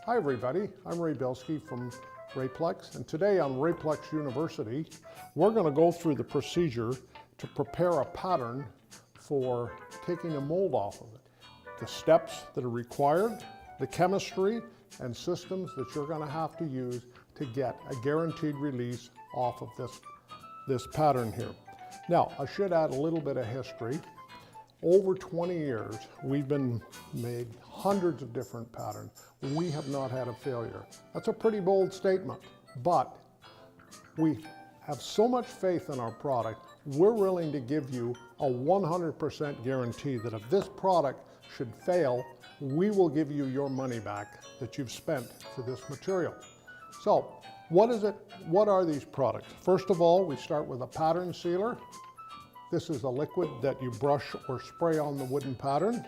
Hi everybody, I'm Ray from Rayplex, and today on Rayplex University we're going to go through the procedure to prepare a pattern for taking a mold off of it. The steps that are required, the chemistry and systems that you're going to have to use to get a guaranteed release off of this pattern here. Now, I should add a little bit of history. Over 20 years, we've made hundreds of different patterns. We have not had a failure. That's a pretty bold statement, but we have so much faith in our product, we're willing to give you a 100% guarantee that if this product should fail, we will give you your money back that you've spent for this material. So, what is it? What are these products? First of all, we start with a pattern sealer. This is a liquid that you brush or spray on the wooden pattern.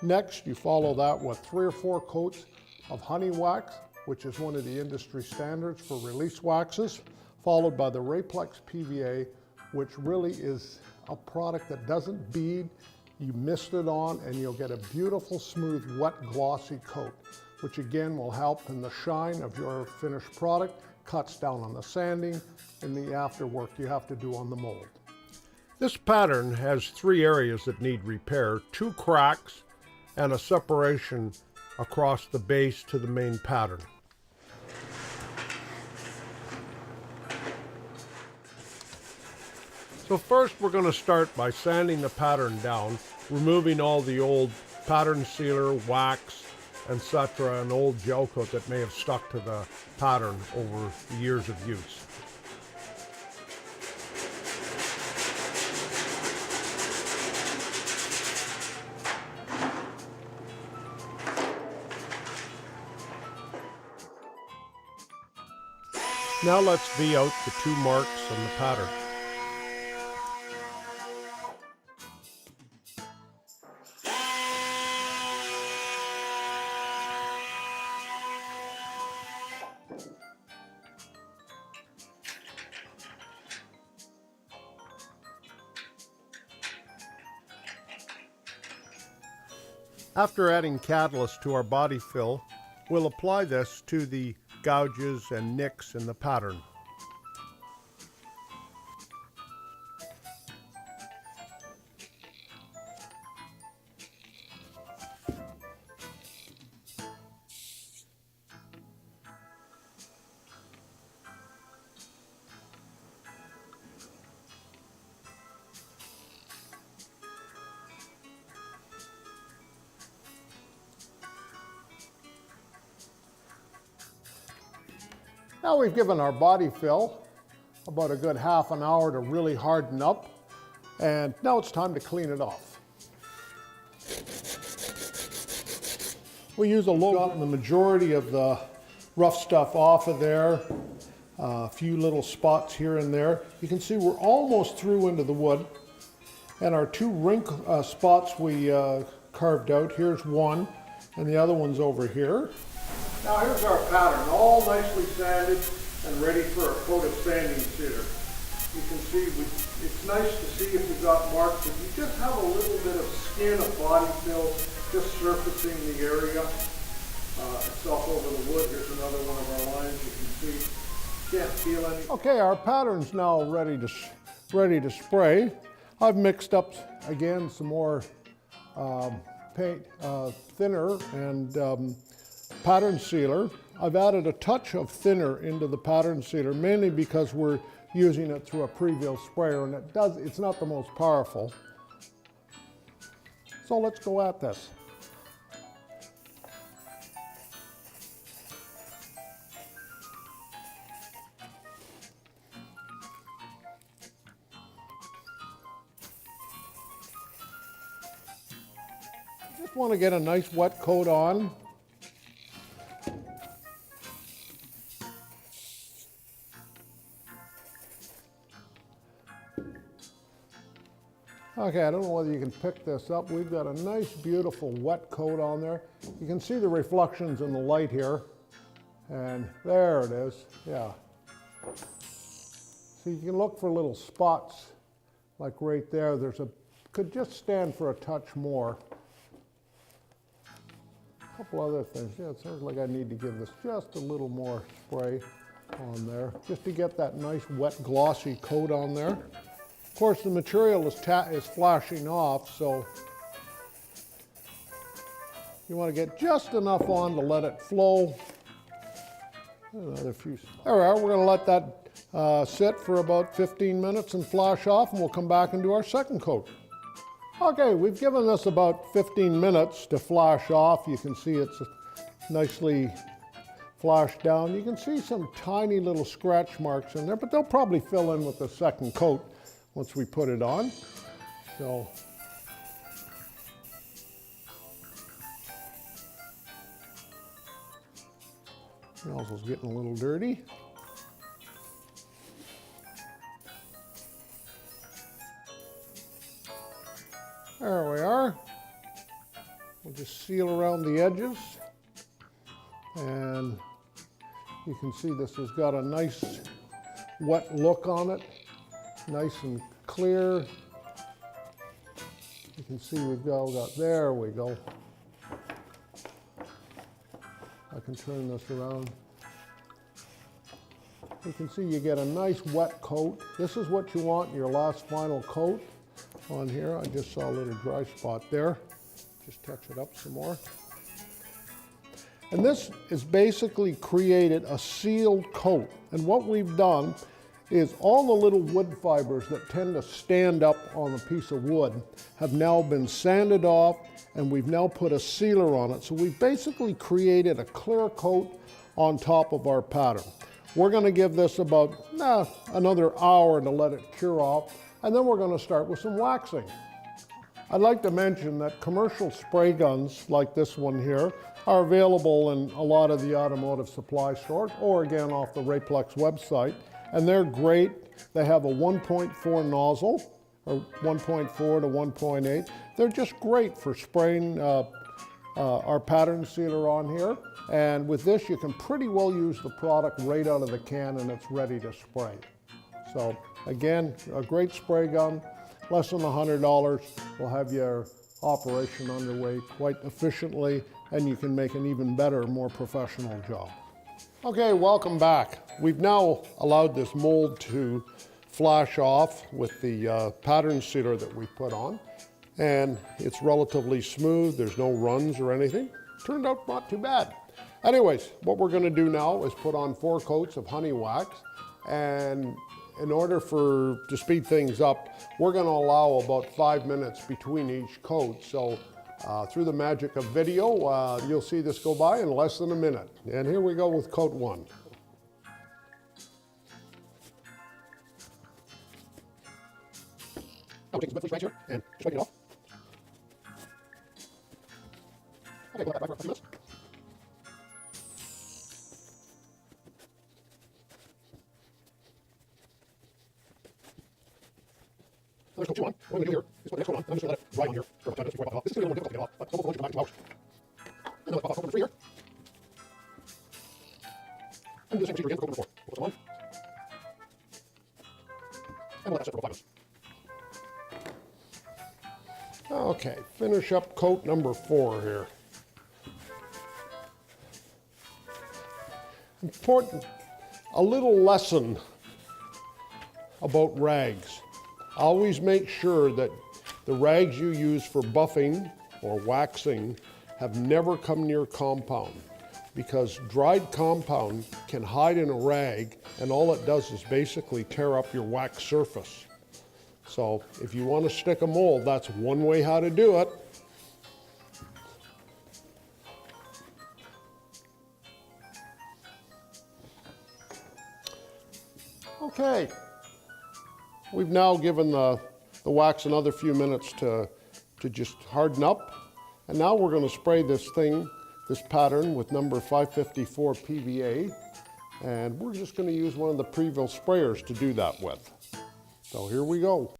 Next, you follow that with 3 or 4 coats of honey wax, which is one of the industry standards for release waxes, followed by the Rayplex PVA, which really is a product that doesn't bead. You mist it on and you'll get a beautiful, smooth, wet, glossy coat, which again will help in the shine of your finished product, cuts down on the sanding and the after work you have to do on the mold. This pattern has 3 areas that need repair, 2 cracks and a separation across the base to the main pattern. So first we're going to start by sanding the pattern down, removing all the old pattern sealer, wax, etc., and old gel coat that may have stuck to the pattern over the years of use. Now let's V out the 2 marks on the pattern. After adding catalyst to our body fill, we'll apply this to the gouges and nicks in the pattern. Now we've given our body fill about a good half an hour to really harden up, and now it's time to clean it off. We use a low, gotten the majority of the rough stuff off of there, a few little spots here and there. You can see we're almost through into the wood, and our 2 spots we carved out. Here's one, and the other one's over here. Now here's our pattern, all nicely sanded and ready for a coat of sanding sealer. You can see it's nice to see if you've got marks. If you just have a little bit of skin of body fill just surfacing the area itself over the wood. Here's another one of our lines. You can see, can't feel any. Okay, our pattern's now ready to spray. I've mixed up again some more paint, thinner and pattern sealer. I've added a touch of thinner into the pattern sealer, mainly because we're using it through a pre-fill sprayer, and it's not the most powerful. So let's go at this. Just want to get a nice wet coat on. Okay, I don't know whether you can pick this up. We've got a nice, beautiful wet coat on there. You can see the reflections in the light here. And there it is, yeah. So you can look for little spots, like right there. Could just stand for a touch more. couple other things. Yeah, it sounds like I need to give this just a little more spray on there, just to get that nice wet glossy coat on there. Of course, the material is flashing off, so you want to get just enough on to let it flow. Another few. There we are. We're going to let that sit for about 15 minutes and flash off, and we'll come back and do our second coat. Okay, we've given this about 15 minutes to flash off. You can see it's nicely flashed down. You can see some tiny little scratch marks in there, but they'll probably fill in with the second coat once we put it on. So, nozzle's getting a little dirty. There we are. We'll just seal around the edges. And you can see this has got a nice wet look on it. Nice and clear. You can see we've got, there we go. I can turn this around. You can see you get a nice wet coat. This is what you want in your last final coat on here. I just saw a little dry spot there. Just touch it up some more. And this is basically created a sealed coat. And what we've done is all the little wood fibers that tend to stand up on a piece of wood have now been sanded off, and we've now put a sealer on it. So we've basically created a clear coat on top of our pattern. We're going to give this about another hour to let it cure off, and then we're going to start with some waxing. I'd like to mention that commercial spray guns like this one here are available in a lot of the automotive supply stores, or again off the Rayplex website, and they're great. They have a 1.4 nozzle, or 1.4 to 1.8. They're just great for spraying our pattern sealer on here, and with this you can pretty well use the product right out of the can and it's ready to spray. So again, a great spray gun, less than $100, will have your operation underway quite efficiently, and you can make an even better, more professional job. Okay, welcome back. We've now allowed this mold to flash off with the pattern sealer that we put on, and it's relatively smooth. There's no runs or anything. Turned out not too bad. Anyways, what we're going to do now is put on 4 coats of honey wax, and in order to speed things up, we're going to allow about 5 minutes between each coat. So through the magic of video, you'll see this go by in less than a minute. And here we go with coat 1. I'll take some wet right here and straighten it off. Okay, we'll have that back for a few minutes. There's coat 2 on. What I'm going to do here is put the next coat on. I'm just going to let it dry on here for about 10 minutes before I pop it off. This is going to be a little more difficult to get off, but hopefully once you come back in 2 hours. And then let's pop off coat number 3 here. And do the same procedure again for coat number 4. We'll put some on. And we'll let that sit for about 5 minutes. Okay, finish up coat number 4 here. Important, a little lesson about rags. Always make sure that the rags you use for buffing or waxing have never come near compound, because dried compound can hide in a rag, and all it does is basically tear up your wax surface. So if you want to stick a mold, that's one way how to do it. Okay, we've now given the wax another few minutes to just harden up. And now we're going to spray this pattern with number 554 PVA. And we're just going to use one of the Preville sprayers to do that with. So here we go.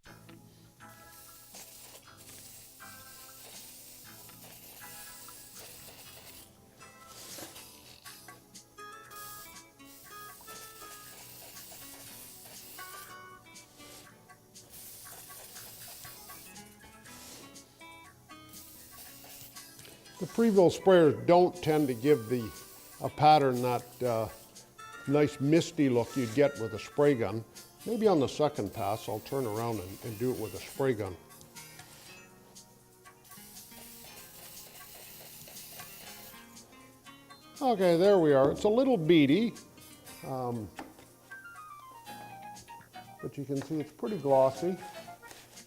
The pre-built sprayers don't tend to give a pattern that nice misty look you'd get with a spray gun. Maybe on the second pass I'll turn around and do it with a spray gun. Okay, there we are. It's a little beady, but you can see it's pretty glossy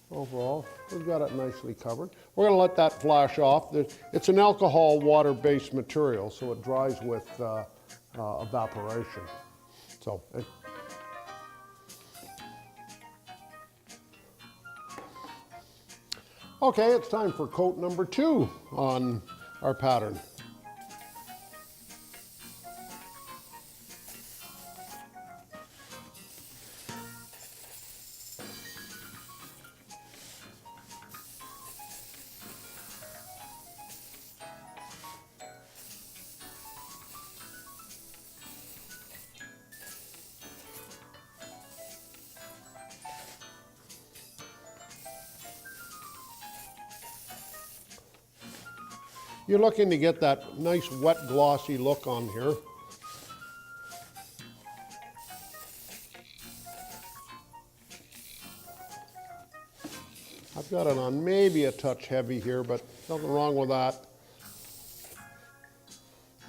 overall. We've got it nicely covered. We're going to let that flash off. It's an alcohol water-based material, so it dries with evaporation. So okay, it's time for coat number 2 on our pattern. You're looking to get that nice wet glossy look on here. I've got it on maybe a touch heavy here, but nothing wrong with that.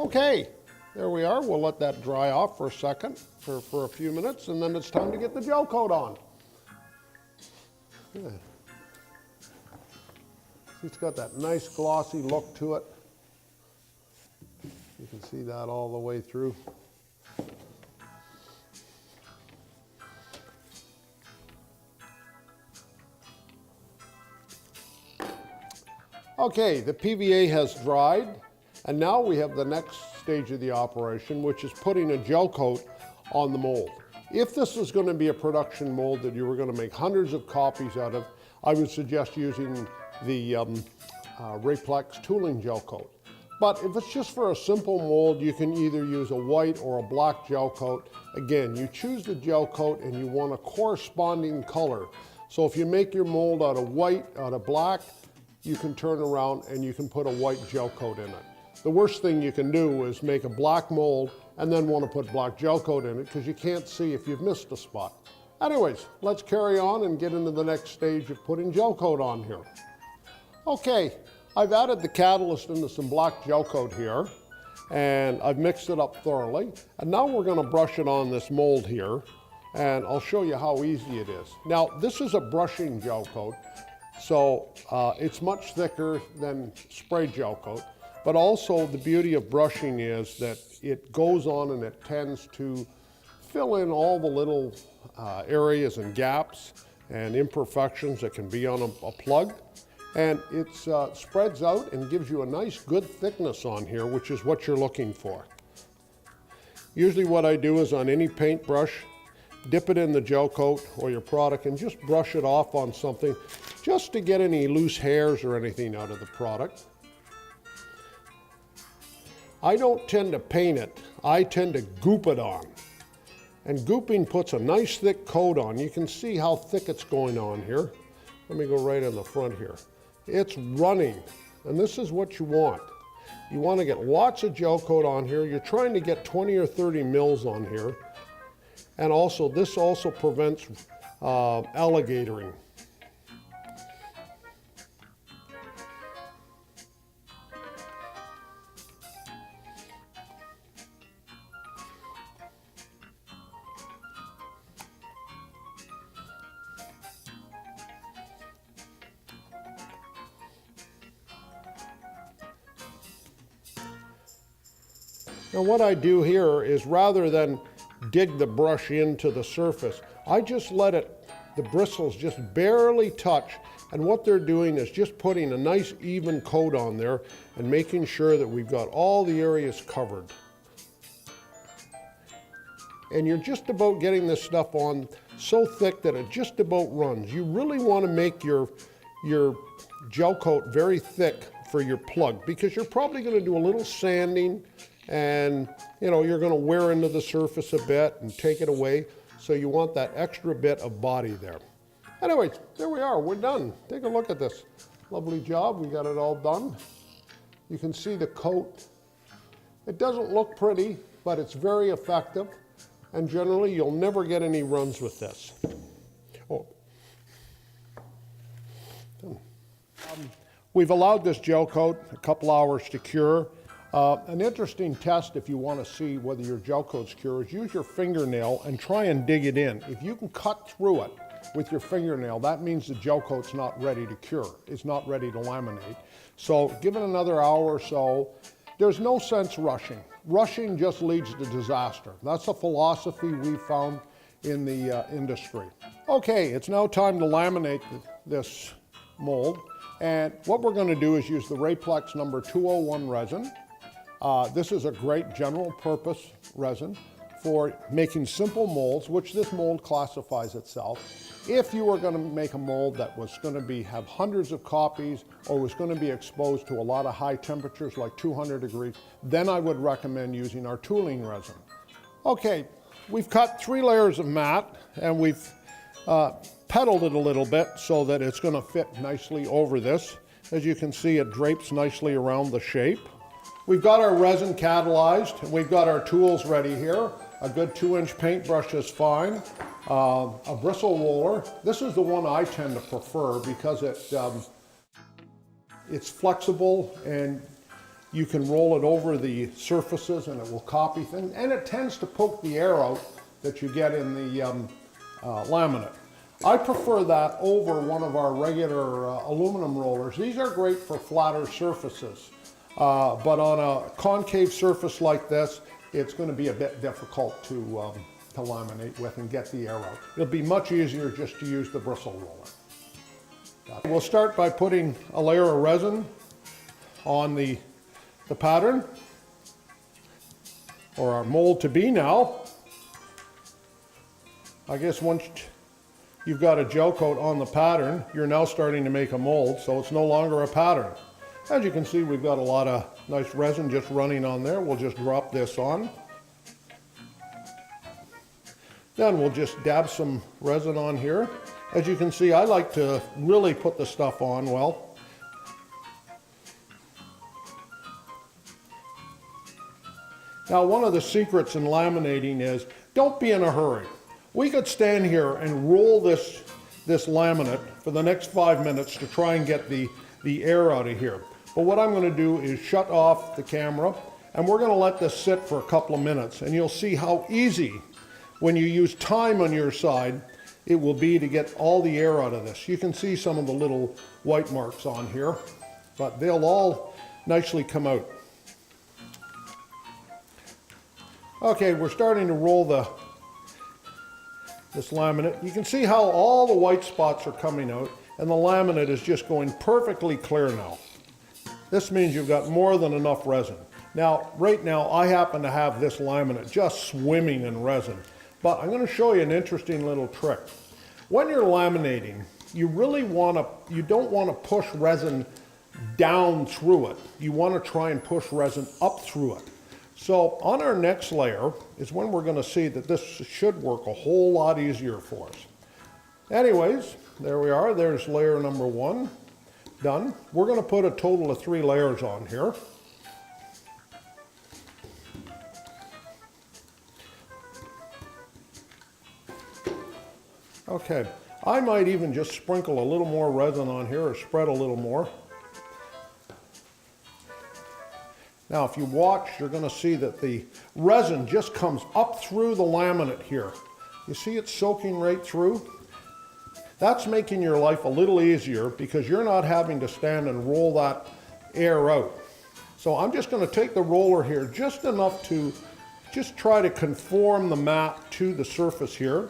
Okay, there we are. We'll let that dry off for a second, for a few minutes, and then it's time to get the gel coat on. Yeah. It's got that nice glossy look to it. You can see that all the way through. Okay, the PVA has dried, and now we have the next stage of the operation, which is putting a gel coat on the mold. If this is going to be a production mold that you were going to make hundreds of copies out of, I would suggest using the Rayplex tooling gel coat. But if it's just for a simple mold, you can either use a white or a black gel coat. Again, you choose the gel coat and you want a corresponding color. So if you make your mold out of white, out of black, you can turn around and you can put a white gel coat in it. The worst thing you can do is make a black mold and then want to put black gel coat in it because you can't see if you've missed a spot. Anyways, let's carry on and get into the next stage of putting gel coat on here. Okay, I've added the catalyst into some black gel coat here, and I've mixed it up thoroughly. And now we're going to brush it on this mold here, and I'll show you how easy it is. Now, this is a brushing gel coat, so it's much thicker than spray gel coat, but also the beauty of brushing is that it goes on and it tends to fill in all the little areas and gaps and imperfections that can be on a plug. And it spreads out and gives you a nice good thickness on here, which is what you're looking for. Usually what I do is on any paintbrush, dip it in the gel coat or your product and just brush it off on something just to get any loose hairs or anything out of the product. I don't tend to paint it, I tend to goop it on. And gooping puts a nice thick coat on. You can see how thick it's going on here. Let me go right in the front here. It's running, and this is what you want. You want to get lots of gel coat on here. You're trying to get 20 or 30 mils on here. And also, this also prevents alligatoring. Now what I do here is rather than dig the brush into the surface, I just let the bristles just barely touch, and what they're doing is just putting a nice even coat on there and making sure that we've got all the areas covered. And you're just about getting this stuff on so thick that it just about runs. You really want to make your gel coat very thick for your plug because you're probably going to do a little sanding and you're going to wear into the surface a bit and take it away, so you want that extra bit of body there. Anyways, there we are, we're done. Take a look at this. Lovely job, we got it all done. You can see the coat. It doesn't look pretty, but it's very effective. And generally, you'll never get any runs with this. Oh. We've allowed this gel coat a couple hours to cure. An interesting test if you want to see whether your gel coat's cured is use your fingernail and try and dig it in. If you can cut through it with your fingernail, that means the gel coat's not ready to cure. It's not ready to laminate. So give it another hour or so. There's no sense rushing. Rushing just leads to disaster. That's a philosophy we've found in the industry. Okay, it's now time to laminate this mold. And what we're going to do is use the Rayplex number 201 resin. This is a great general purpose resin for making simple molds, which this mold classifies itself. If you were going to make a mold that was going to have hundreds of copies or was going to be exposed to a lot of high temperatures like 200 degrees, then I would recommend using our tooling resin. Okay, we've cut 3 layers of mat and we've pedaled it a little bit so that it's going to fit nicely over this. As you can see, it drapes nicely around the shape. We've got our resin catalyzed and we've got our tools ready here. A good 2-inch paintbrush is fine. A bristle roller. This is the one I tend to prefer because it's flexible and you can roll it over the surfaces and it will copy things. And it tends to poke the air out that you get in the laminate. I prefer that over one of our regular aluminum rollers. These are great for flatter surfaces, but on a concave surface like this, it's going to be a bit difficult to laminate with and get the air out. It'll be much easier just to use the bristle roller. We'll start by putting a layer of resin on the pattern, or our mold to be now. I guess once you've got a gel coat on the pattern, you're now starting to make a mold, so it's no longer a pattern. As you can see, we've got a lot of nice resin just running on there. We'll just drop this on. Then we'll just dab some resin on here. As you can see, I like to really put the stuff on well. Now, one of the secrets in laminating is don't be in a hurry. We could stand here and roll this laminate for the next 5 minutes to try and get the air out of here. But what I'm going to do is shut off the camera and we're going to let this sit for a couple of minutes, and you'll see how easy, when you use time on your side, it will be to get all the air out of this. You can see some of the little white marks on here, but they'll all nicely come out. Okay, we're starting to roll this laminate. You can see how all the white spots are coming out and the laminate is just going perfectly clear now. This means you've got more than enough resin. Now, right now, I happen to have this laminate just swimming in resin, but I'm going to show you an interesting little trick. When you're laminating, you don't want to push resin down through it. You want to try and push resin up through it. So on our next layer is when we're going to see that this should work a whole lot easier for us. Anyways, there we are. There's layer number 1 done. We're going to put a total of 3 layers on here. Okay, I might even just sprinkle a little more resin on here or spread a little more. Now, if you watch, you're going to see that the resin just comes up through the laminate here. You see it soaking right through? That's making your life a little easier because you're not having to stand and roll that air out. So I'm just going to take the roller here just enough to just try to conform the mat to the surface here.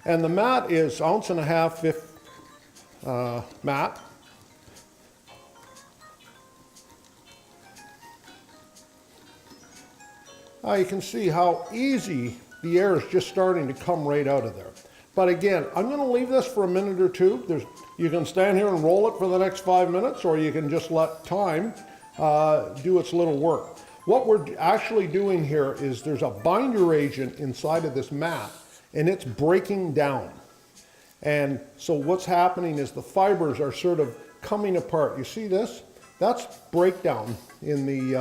And the mat is 1.5 ounce mat. Now you can see how easy the air is just starting to come right out of there. But again, I'm going to leave this for a minute or two. You can stand here and roll it for the next 5 minutes, or you can just let time do its little work. What we're actually doing here is there's a binder agent inside of this mat, and it's breaking down. And so what's happening is the fibers are sort of coming apart. You see this? That's breakdown. in the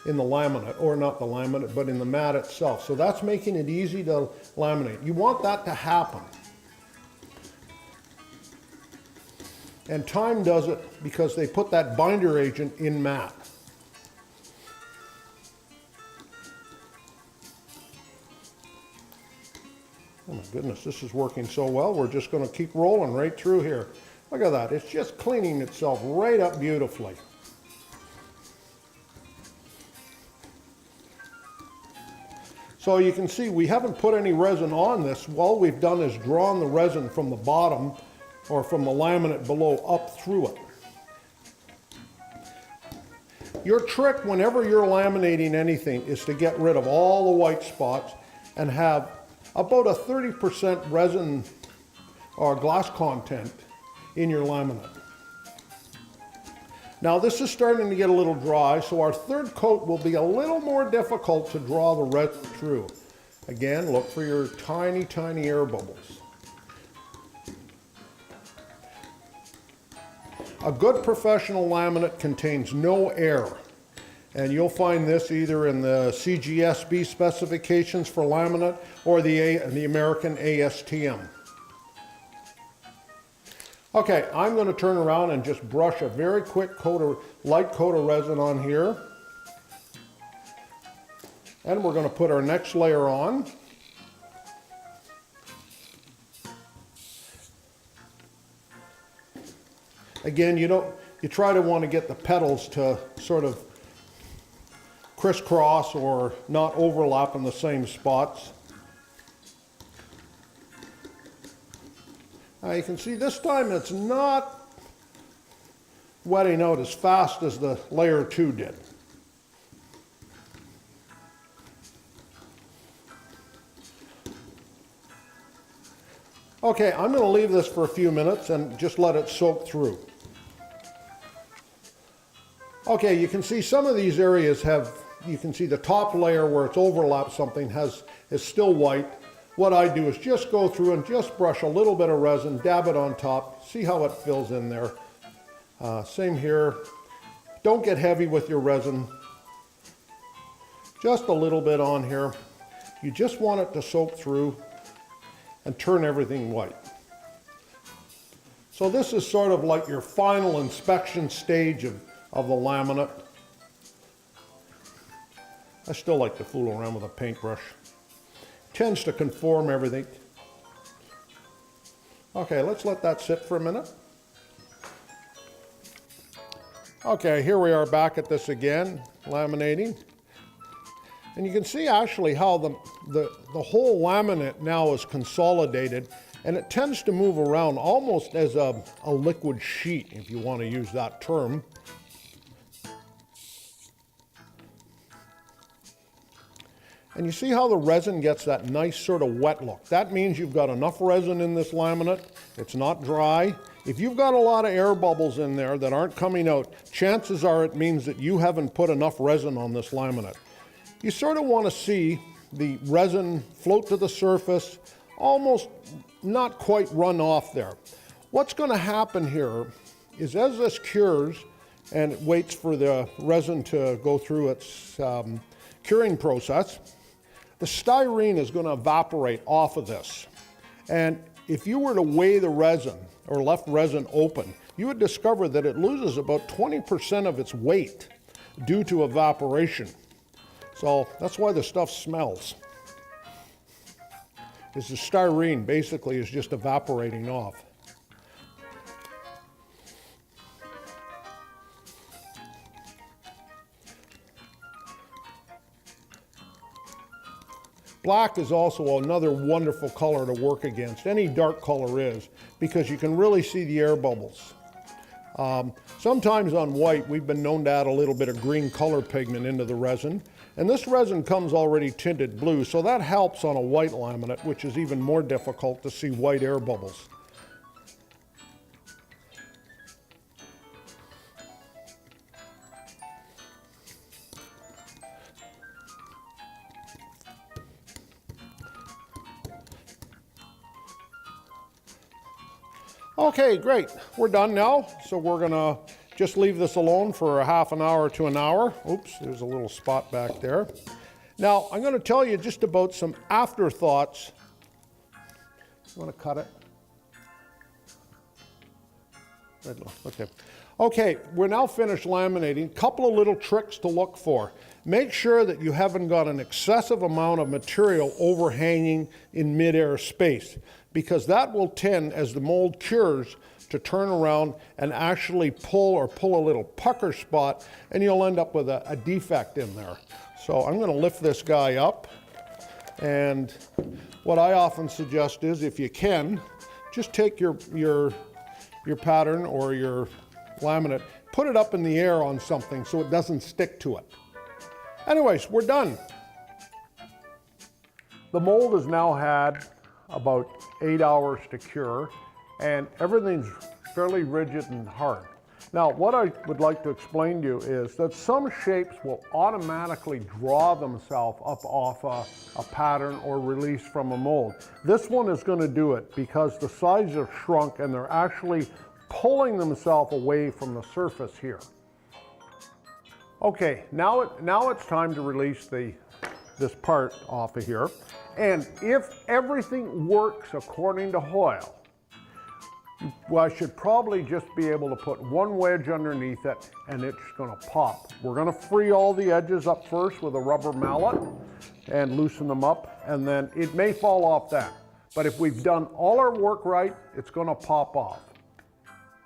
laminate, or not the laminate, but in the mat itself. So that's making it easy to laminate. You want that to happen. And time does it because they put that binder agent in mat. Oh my goodness, this is working so well. We're just going to keep rolling right through here. Look at that. It's just cleaning itself right up beautifully. So you can see we haven't put any resin on this. All we've done is drawn the resin from the bottom or from the laminate below up through it. Your trick whenever you're laminating anything is to get rid of all the white spots and have about a 30% resin or glass content in your laminate. Now this is starting to get a little dry, so our third coat will be a little more difficult to draw the resin through. Again, look for your tiny, tiny air bubbles. A good professional laminate contains no air, and you'll find this either in the CGSB specifications for laminate or the American ASTM. Okay, I'm going to turn around and just brush a very quick light coat of resin on here. And we're going to put our next layer on. Again, you try to want to get the petals to sort of crisscross or not overlap in the same spots. Now you can see this time it's not wetting out as fast as the layer 2 did. Okay, I'm going to leave this for a few minutes and just let it soak through. Okay, you can see some of these areas you can see the top layer where it's overlapped something is still white. What I do is just go through and just brush a little bit of resin, dab it on top, see how it fills in there. Same here. Don't get heavy with your resin. Just a little bit on here. You just want it to soak through and turn everything white. So this is sort of like your final inspection stage of the laminate. I still like to fool around with a paintbrush. Tends to conform everything. Okay, let's let that sit for a minute. Okay, here we are back at this again, laminating. And you can see actually how the whole laminate now is consolidated, and it tends to move around almost as a liquid sheet, if you want to use that term. And you see how the resin gets that nice sort of wet look. That means you've got enough resin in this laminate. It's not dry. If you've got a lot of air bubbles in there that aren't coming out, chances are it means that you haven't put enough resin on this laminate. You sort of want to see the resin float to the surface, almost not quite run off there. What's going to happen here is as this cures and it waits for the resin to go through its curing process, the styrene is going to evaporate off of this. And if you were to weigh the resin or left resin open, you would discover that it loses about 20% of its weight due to evaporation. So that's why the stuff smells. The styrene basically is just evaporating off. Black is also another wonderful color to work against. Any dark color is, because you can really see the air bubbles. Sometimes on white, we've been known to add a little bit of green color pigment into the resin. And this resin comes already tinted blue, so that helps on a white laminate, which is even more difficult to see white air bubbles. Okay, great. We're done now. So we're gonna just leave this alone for a half an hour to an hour. Oops, there's a little spot back there. Now, I'm going to tell you just about some afterthoughts. You want to cut it? Okay. Okay, we're now finished laminating. Couple of little tricks to look for. Make sure that you haven't got an excessive amount of material overhanging in midair space, because that will tend, as the mold cures, to turn around and actually pull a little pucker spot, and you'll end up with a defect in there. So I'm going to lift this guy up, and what I often suggest is, if you can, just take your pattern or your laminate, put it up in the air on something so it doesn't stick to it. Anyways, we're done. The mold has now had about 8 hours to cure, and everything's fairly rigid and hard. Now, what I would like to explain to you is that some shapes will automatically draw themselves up off a pattern or release from a mold. This one is going to do it because the sides have shrunk and they're actually pulling themselves away from the surface here. Okay, now it's time to release this part off of here. And if everything works according to Hoyle, well, I should probably just be able to put one wedge underneath it and it's going to pop. We're going to free all the edges up first with a rubber mallet and loosen them up, and then it may fall off that. But if we've done all our work right, it's going to pop off.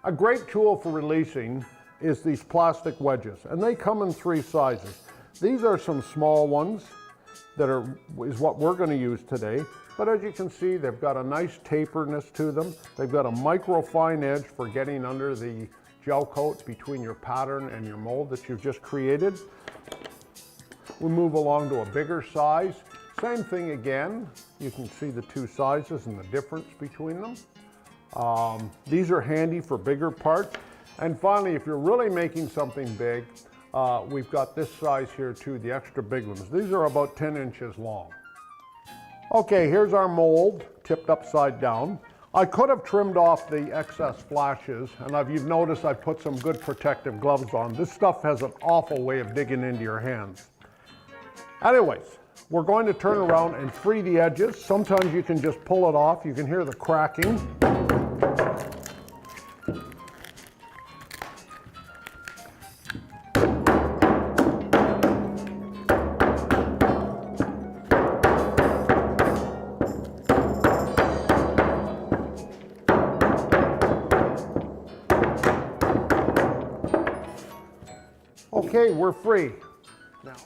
A great tool for releasing is these plastic wedges, and they come in 3 sizes. These are some small ones that is what we're going to use today. But as you can see, they've got a nice taperness to them. They've got a micro fine edge for getting under the gel coat between your pattern and your mold that you've just created. We move along to a bigger size. Same thing again. You can see the 2 sizes and the difference between them. These are handy for bigger parts. And finally, if you're really making something big, we've got this size here too, the extra big ones. These are about 10 inches long. Okay, here's our mold tipped upside down. I could have trimmed off the excess flashes, and you've noticed I've put some good protective gloves on. This stuff has an awful way of digging into your hands. Anyways, we're going to turn around and free the edges. Sometimes you can just pull it off. You can hear the cracking. Okay, we're free. Now,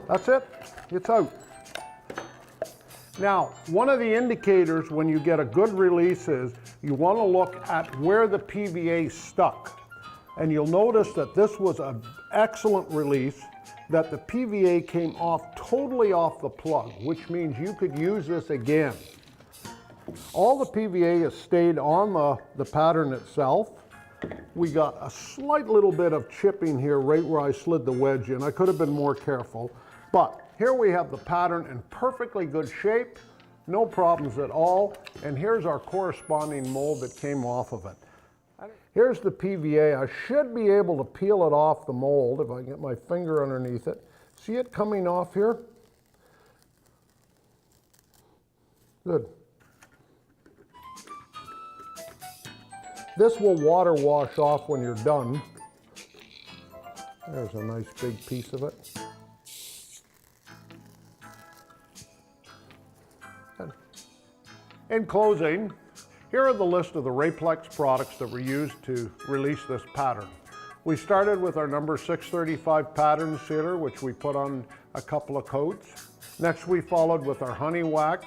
that's it. It's out. Now, one of the indicators when you get a good release is you want to look at where the PVA stuck. And you'll notice that this was an excellent release, that the PVA came off totally off the plug, which means you could use this again. All the PVA has stayed on the pattern itself. We got a slight little bit of chipping here right where I slid the wedge in. I could have been more careful, but here we have the pattern in perfectly good shape, no problems at all, and here's our corresponding mold that came off of it. Here's the PVA. I should be able to peel it off the mold if I get my finger underneath it. See it coming off here? Good. This will water wash off when you're done. There's a nice big piece of it. Good. In closing, here are the list of the Rayplex products that were used to release this pattern. We started with our number 635 pattern sealer, which we put on a couple of coats. Next we followed with our honey wax,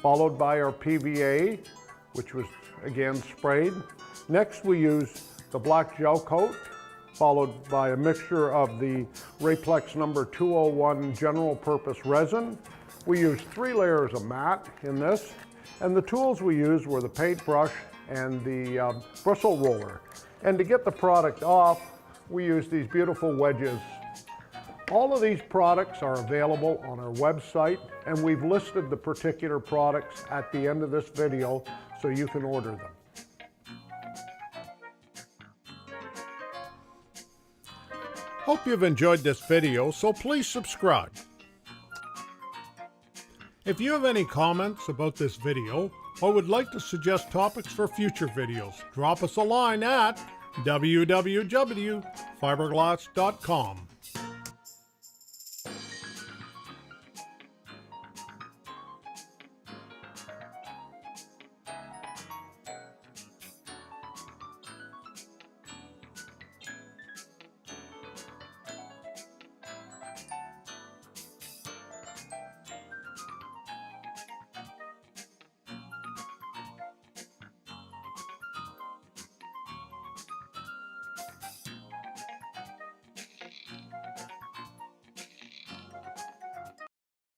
followed by our PVA, which was again sprayed. Next we used the black gel coat, followed by a mixture of the Rayplex number 201 general purpose resin. We used 3 layers of matte in this, and the tools we used were the paintbrush and the bristle roller. And to get the product off, we used these beautiful wedges. All of these products are available on our website, and we've listed the particular products at the end of this video so you can order them. Hope you've enjoyed this video, so please subscribe. If you have any comments about this video or would like to suggest topics for future videos, drop us a line at www.fiberglass.com.